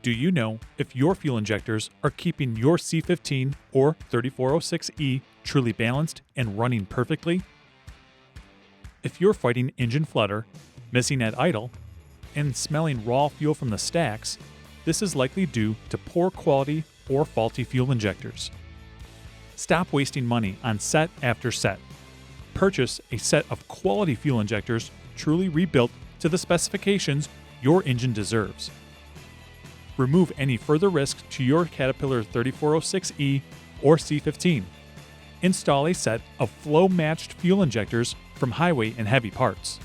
Do you know if your fuel injectors are keeping your C15 or 3406E truly balanced and running perfectly? If you're fighting engine flutter, missing at idle, and smelling raw fuel from the stacks, this is likely due to poor quality or faulty fuel injectors. Stop wasting money on set after set. Purchase a set of quality fuel injectors truly rebuilt to the specifications your engine deserves. Remove any further risk to your Caterpillar 3406E or C15. Install a set of flow-matched fuel injectors from Highway and Heavy Parts.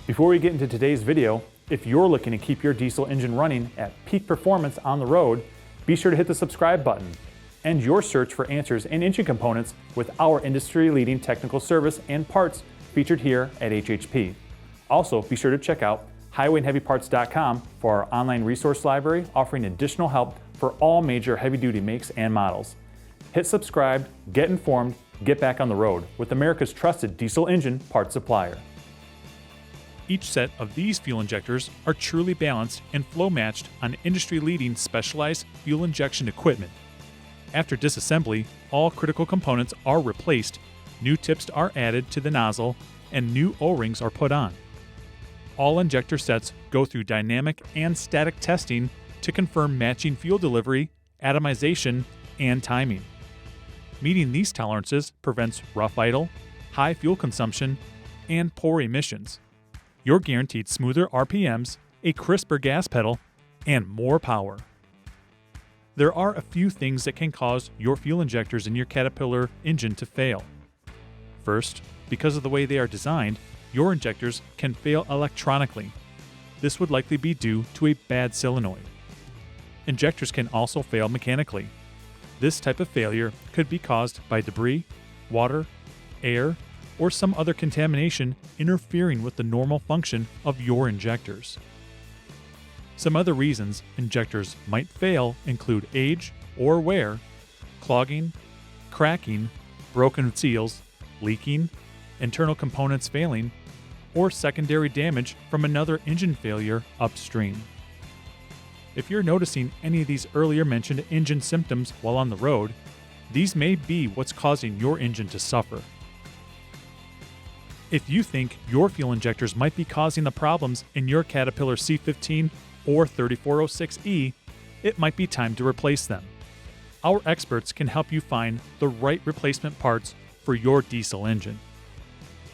Before we get into today's video, if you're looking to keep your diesel engine running at peak performance on the road, be sure to hit the subscribe button. End your search for answers and engine components with our industry-leading technical service and parts featured here at HHP. Also, be sure to check out highwayandheavyparts.com for our online resource library offering additional help for all major heavy-duty makes and models. Hit subscribe, get informed, get back on the road with America's trusted diesel engine parts supplier. Each set of these fuel injectors are truly balanced and flow matched on industry-leading specialized fuel injection equipment. After disassembly, all critical components are replaced, new tips are added to the nozzle, and new O-rings are put on. All injector sets go through dynamic and static testing to confirm matching fuel delivery, atomization, and timing. Meeting these tolerances prevents rough idle, high fuel consumption, and poor emissions. You're guaranteed smoother RPMs, a crisper gas pedal, and more power. There are a few things that can cause your fuel injectors in your Caterpillar engine to fail. First, because of the way they are designed, your injectors can fail electronically. This would likely be due to a bad solenoid. Injectors can also fail mechanically. This type of failure could be caused by debris, water, air, or some other contamination interfering with the normal function of your injectors. Some other reasons injectors might fail include age or wear, clogging, cracking, broken seals, leaking, internal components failing, or secondary damage from another engine failure upstream. If you're noticing any of these earlier mentioned engine symptoms while on the road, these may be what's causing your engine to suffer. If you think your fuel injectors might be causing the problems in your Caterpillar C15 or 3406E, it might be time to replace them. Our experts can help you find the right replacement parts for your diesel engine.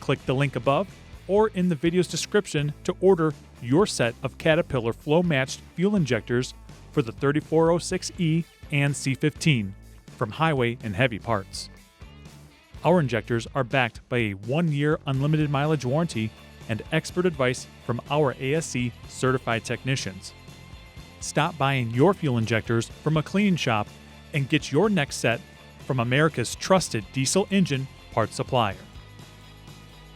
Click the link above or in the video's description to order your set of Caterpillar flow-matched fuel injectors for the 3406E and C15 from Highway and Heavy Parts. Our injectors are backed by a 1-year unlimited mileage warranty and expert advice from our ASC certified technicians. Stop buying your fuel injectors from a cleaning shop and get your next set from America's trusted diesel engine parts supplier.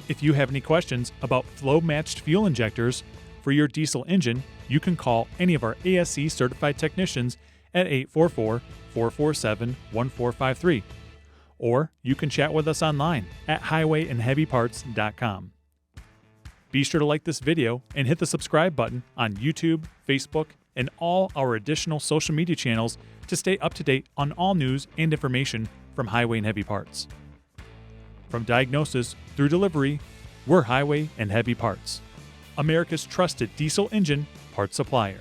If you have any questions about flow-matched fuel injectors for your diesel engine, you can call any of our ASC certified technicians at 844-447-1453. Or you can chat with us online at highwayandheavyparts.com. Be sure to like this video and hit the subscribe button on YouTube, Facebook, and all our additional social media channels to stay up to date on all news and information from Highway and Heavy Parts. From diagnosis through delivery, we're Highway and Heavy Parts, America's trusted diesel engine parts supplier.